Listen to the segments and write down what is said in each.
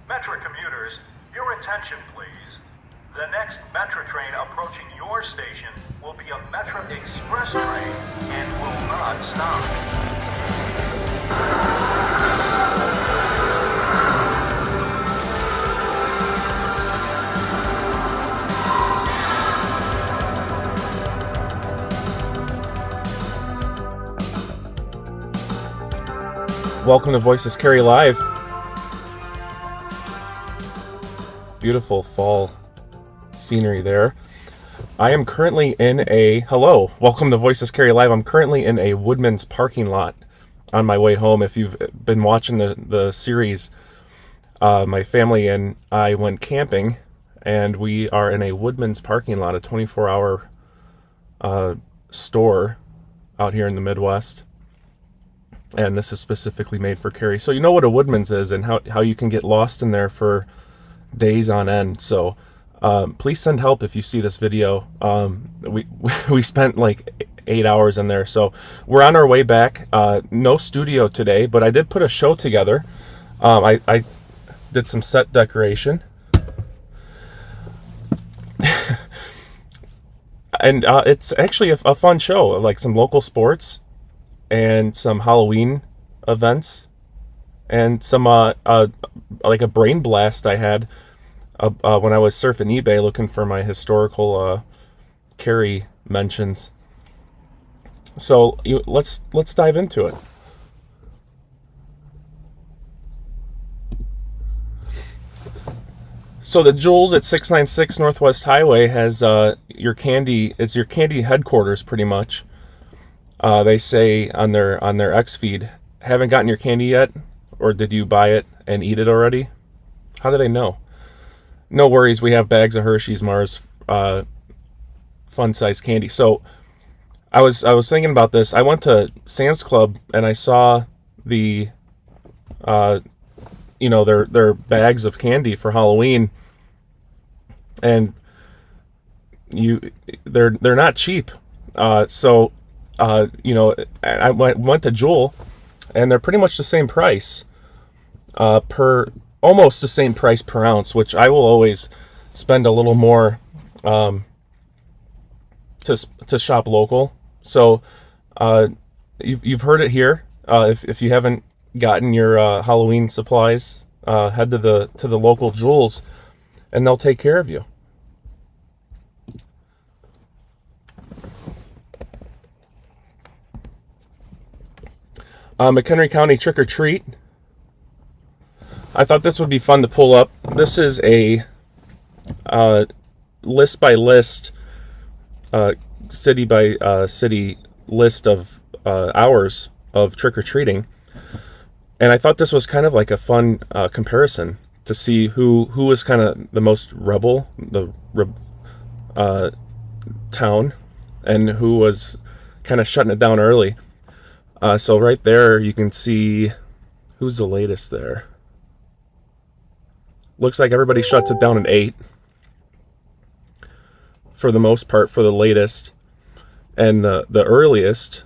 Metro commuters, your attention please. The next Metro train approaching your station will be a Metro Express train and will not stop. Welcome to Voices Cary Live. Beautiful fall scenery there. I am currently in welcome to Voices Cary Live. I'm currently in a Woodman's parking lot on my way home. If you've been watching the series, my family and I went camping, and we are in a Woodman's parking lot, a 24-hour store out here in the Midwest. And this is specifically made for Cary. So you know what a Woodman's is and how you can get lost in there for days on end. So please send help if you see this video. We spent like 8 hours in there. So we're on our way back. No studio today, but I did put a show together. I did some set decoration. And it's actually a fun show, like some local sports and some Halloween events, and some like a brain blast I had when I was surfing eBay looking for my historical Cary mentions. So let's dive into it. So the Jules at 696 Northwest Highway has your candy headquarters pretty much. They say on their X feed, haven't gotten your candy yet, or did you buy it and eat it already? How do they know? No worries, we have bags of Hershey's Mars fun size candy. So I was thinking about this. I went to Sam's Club and I saw the their bags of candy for Halloween, and they're not cheap. I went to Jewel, and they're pretty much the same price, almost the same price per ounce, which I will always spend a little more to shop local. So you've heard it here. If you haven't gotten your Halloween supplies, head to the local Jewels, and they'll take care of you. McHenry County Trick or Treat. I thought this would be fun to pull up. This is a list by list, city by city list of hours of trick or treating, and I thought this was kind of like a fun comparison to see who was kind of the most rebel, town, and who was kind of shutting it down early. So right there, you can see who's the latest there. Looks like everybody shuts it down at 8. For the most part, for the latest. And the earliest,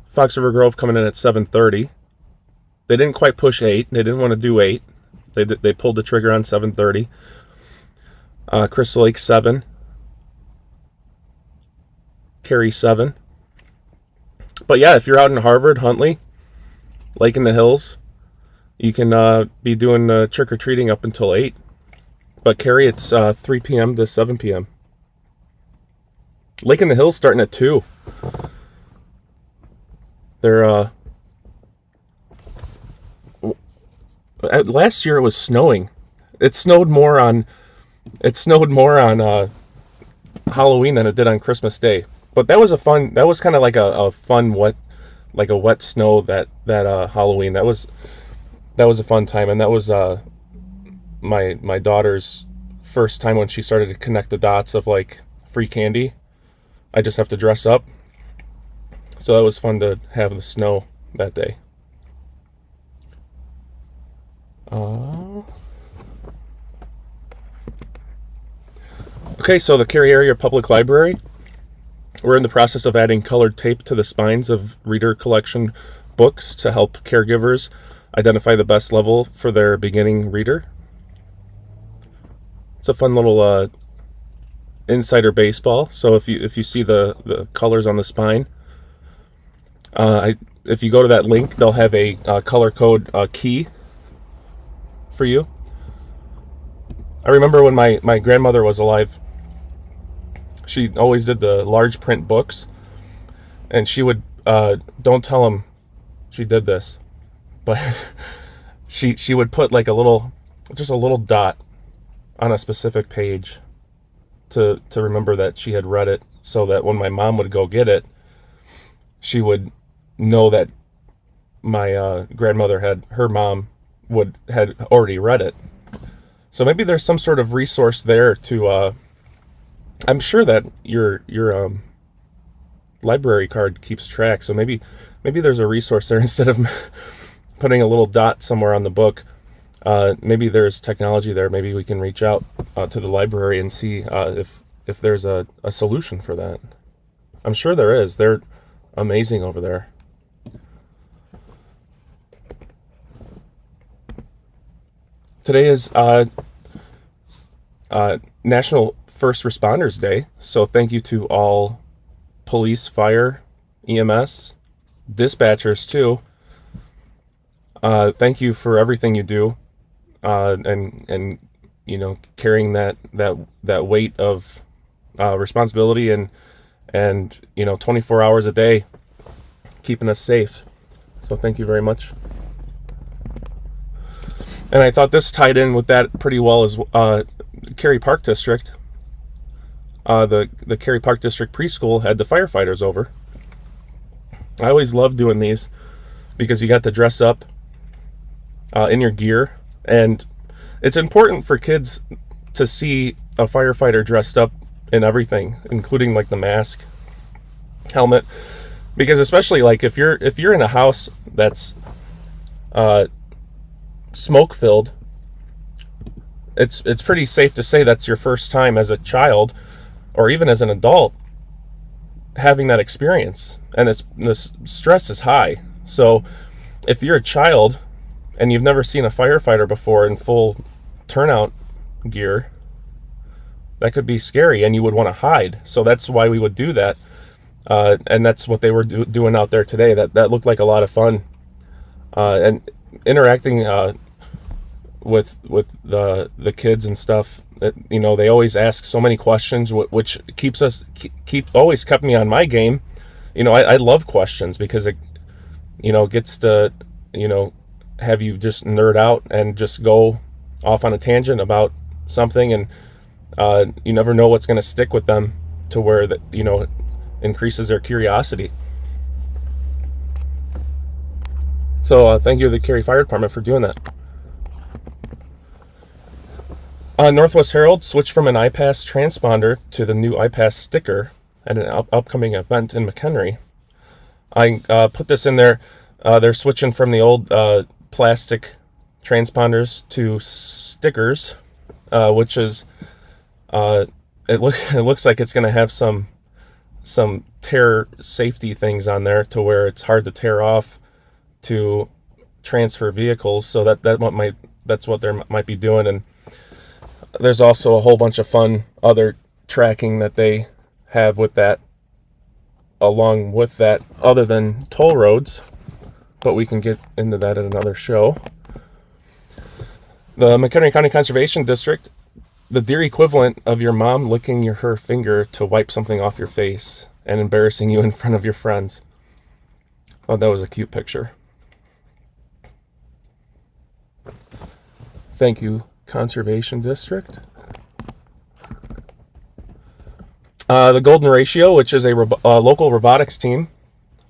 Fox River Grove coming in at 7:30. They didn't quite push 8. They didn't want to do 8. They pulled the trigger on 7:30. Crystal Lake 7. Cary 7. But yeah, if you're out in Harvard, Huntley, Lake in the Hills, you can be doing trick-or-treating up until 8. But Cary, it's 3 p.m. to 7 p.m. Lake in the Hills starting at 2. They're last year it was snowing. It snowed more on Halloween than it did on Christmas Day. But that was kind of like a fun wet snow that Halloween. That was a fun time, and that was my daughter's first time when she started to connect the dots of like free candy. I just have to dress up. So that was fun to have the snow that day. Okay, so the Cary Area Public Library. We're in the process of adding colored tape to the spines of reader collection books to help caregivers identify the best level for their beginning reader. It's a fun little insider baseball. So if you see the colors on the spine, if you go to that link, they'll have a color code key for you. I remember when my grandmother was alive, she always did the large print books, and she would don't tell them she did this, but she would put like just a little dot on a specific page to remember that she had read it, so that when my mom would go get it, she would know that my grandmother her mom had already read it. So maybe there's some sort of resource there to I'm sure that your library card keeps track, so maybe there's a resource there instead of putting a little dot somewhere on the book. Maybe there's technology there. Maybe we can reach out to the library and see if there's a solution for that. I'm sure there is. They're amazing over there. Today is National First Responders Day, so thank you to all police, fire, EMS, dispatchers too. Thank you for everything you do, and carrying that weight of responsibility and 24 hours a day, keeping us safe. So thank you very much. And I thought this tied in with that pretty well as Cary Park District. The Cary Park District preschool had the firefighters over. I always loved doing these because you got to dress up in your gear, and it's important for kids to see a firefighter dressed up in everything, including like the mask, helmet, because especially like if you're in a house that's smoke filled, it's pretty safe to say that's your first time as a child or even as an adult having that experience, and the stress is high. So if you're a child and you've never seen a firefighter before in full turnout gear, that could be scary and you would want to hide. So that's why we would do that, and that's what they were doing out there today. That looked like a lot of fun, and interacting with the kids and stuff. They always ask so many questions, which always kept me on my game. I love questions because it gets to have you just nerd out and just go off on a tangent about something, and you never know what's going to stick with them to where that it increases their curiosity. So thank you to the Cary Fire Department for doing that. Northwest Herald switched from an iPass transponder to the new iPass sticker at an upcoming event in McHenry. I put this in there. They're switching from the old plastic transponders to stickers, which is it looks like it's going to have some tear safety things on there to where it's hard to tear off to transfer vehicles. So that's what they might be doing. And there's also a whole bunch of fun other tracking that they have with that, along with that, other than toll roads, but we can get into that at another show. The McHenry County Conservation District, the deer equivalent of your mom licking her finger to wipe something off your face and embarrassing you in front of your friends. I thought that was a cute picture. Thank you, Conservation District. The Golden Ratio, which is a local robotics team.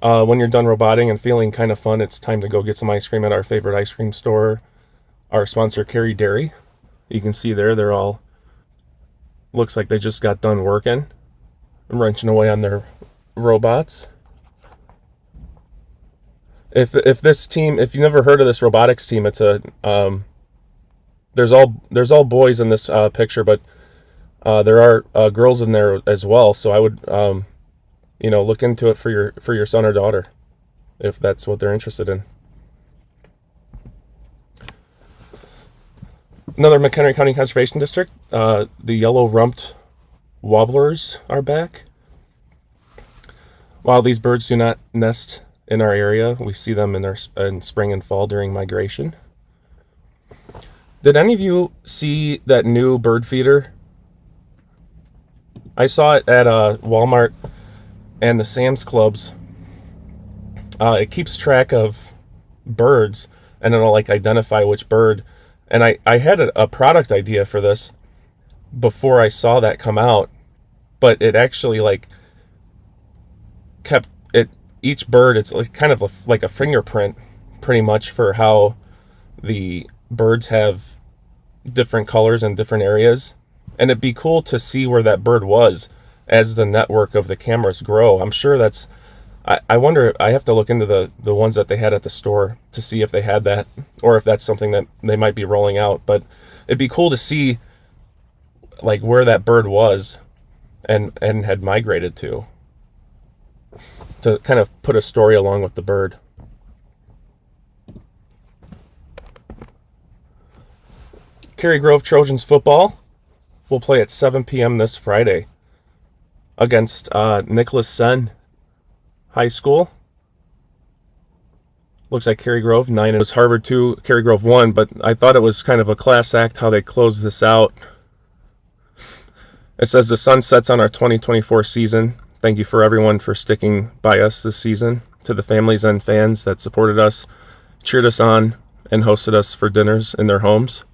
When you're done roboting and feeling kind of fun, it's time to go get some ice cream at our favorite ice cream store, our sponsor, Cary Dairy. You can see they're all, looks like they just got done working, wrenching away on their robots. If this team, if you've never heard of this robotics team, it's there's all boys in this picture, but there are girls in there as well. So I would look into it for your son or daughter if that's what they're interested in. Another McHenry County Conservation District, the yellow-rumped warblers are back. While these birds do not nest in our area, we see them in spring and fall during migration. Did any of you see that new bird feeder? I saw it at Walmart and the Sam's Clubs. It keeps track of birds, and it'll like identify which bird. And I had a product idea for this before I saw that come out, but it actually like kept it, each bird, it's like kind of like a fingerprint pretty much for how the birds have different colors in different areas. And it'd be cool to see where that bird was as the network of the cameras grow. I'm sure that's, I wonder, I have to look into the ones that they had at the store to see if they had that, or if that's something that they might be rolling out. But it'd be cool to see like where that bird was and had migrated to kind of put a story along with the bird. Cary Grove Trojans football will play at 7 p.m. this Friday against Nicholas Sen High School. Looks like Cary Grove 9, it was Harvard 2, Cary Grove 1, but I thought it was kind of a class act how they closed this out. It says the sun sets on our 2024 season. Thank you for everyone for sticking by us this season. To the families and fans that supported us, cheered us on, and hosted us for dinners in their homes.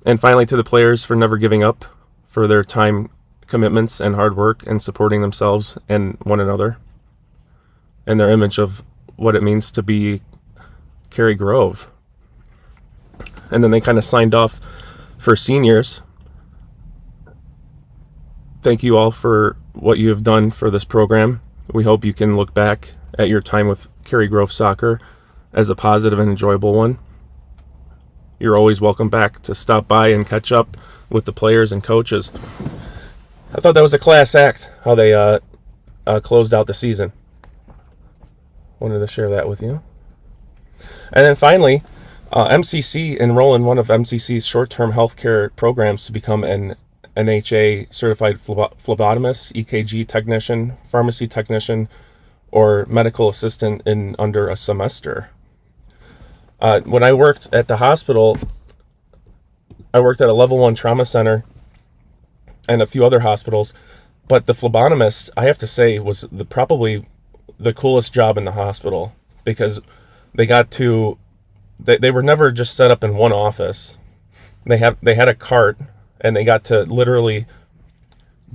And finally, to the players for never giving up, for their time commitments and hard work and supporting themselves and one another, and their image of what it means to be Cary Grove. And then they kind of signed off for seniors. Thank you all for what you have done for this program. We hope you can look back at your time with Cary Grove soccer as a positive and enjoyable one. You're always welcome back to stop by and catch up with the players and coaches. I thought that was a class act, how they closed out the season. Wanted to share that with you. And then finally, MCC enroll in one of MCC's short-term healthcare programs to become an NHA certified phlebotomist, EKG technician, pharmacy technician, or medical assistant in under a semester. When I worked at the hospital, I worked at a level 1 trauma center and a few other hospitals, but the phlebotomist, I have to say, was probably the coolest job in the hospital, because they got to, they were never just set up in one office. They had a cart, and they got to literally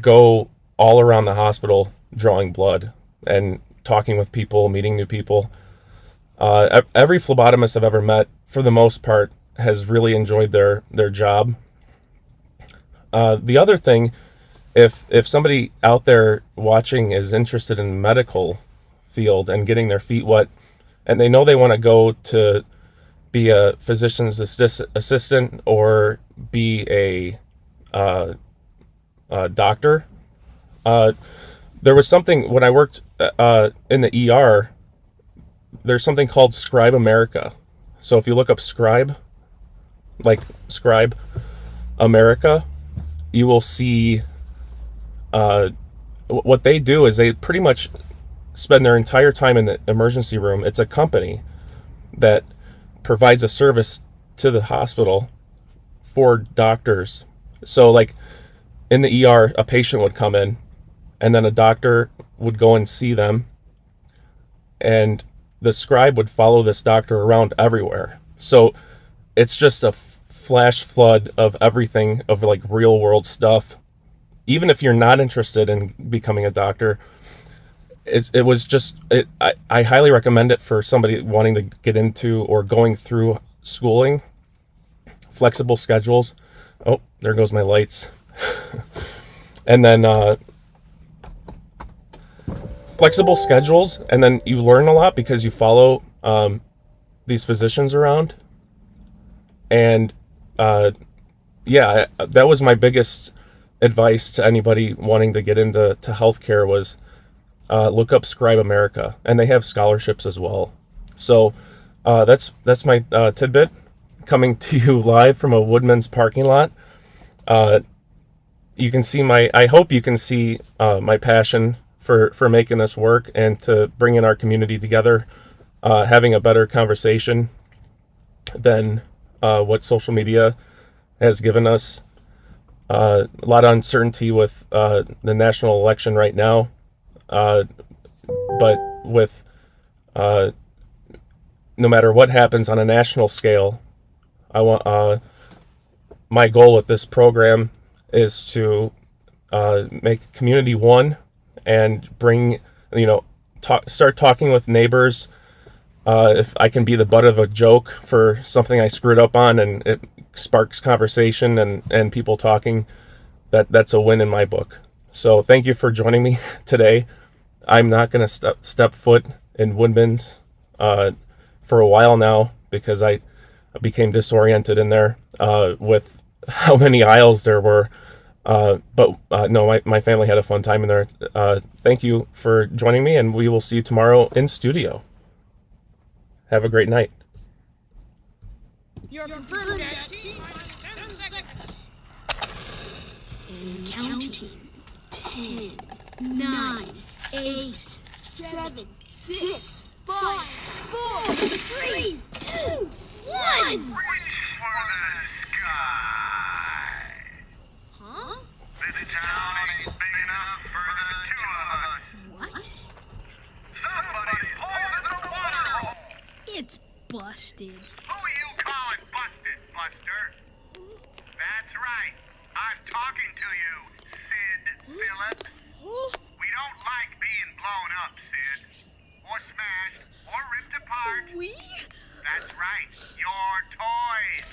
go all around the hospital drawing blood and talking with people, meeting new people. Every phlebotomist I've ever met, for the most part, has really enjoyed their job. The other thing, if somebody out there watching is interested in medical field and getting their feet wet, and they know they want to go to be a physician's assistant or be a doctor, there was something when I worked in the ER. There's something called Scribe America. So if you look up Scribe, like Scribe America, you will see what they do is they pretty much spend their entire time in the emergency room. It's a company that provides a service to the hospital for doctors. So like in the ER, a patient would come in, and then a doctor would go and see them, and the scribe would follow this doctor around everywhere. So it's just a flash flood of everything, of like real world stuff. Even if you're not interested in becoming a doctor, I highly recommend it for somebody wanting to get into or going through schooling. Flexible schedules. Oh, there goes my lights. And then flexible schedules, and then you learn a lot because you follow these physicians around. And that was my biggest advice to anybody wanting to get into healthcare was look up Scribe America, and they have scholarships as well. So that's my tidbit. coming to you live from a Woodman's parking lot. You can see I hope you can see my passion for making this work and to bringing our community together, having a better conversation than what social media has given us. A lot of uncertainty with the national election right now, but with no matter what happens on a national scale, I want my goal with this program is to make community one and bring, start talking with neighbors. If I can be the butt of a joke for something I screwed up on and it sparks conversation and people talking, that's a win in my book. So thank you for joining me today. I'm not going to step foot in Woodman's for a while now because I became disoriented in there with how many aisles there were. But no, my family had a fun time in there. Thank you for joining me, and we will see you tomorrow in studio. Have a great night. You're confirmed at T-minus 10 seconds. And counting. 10, 9, 8, 7, 6, 5, 4, 3, 2, 1. Reach for the sky. Huh? This town ain't big enough for the two of us. What? Somebody's holding the water hole. It's busted. Who you calling busted, Buster? That's right. I'm talking to you, Sid Phillips. We don't like being blown up, Sid. Or smashed, or ripped apart. We? That's right. Your toys.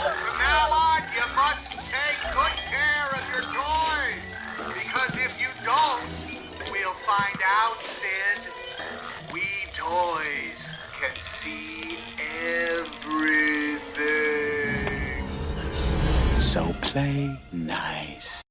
From now on, you must take good care of your toys. Because if you don't, we'll find out, Sid. We toys can see everything. So play nice.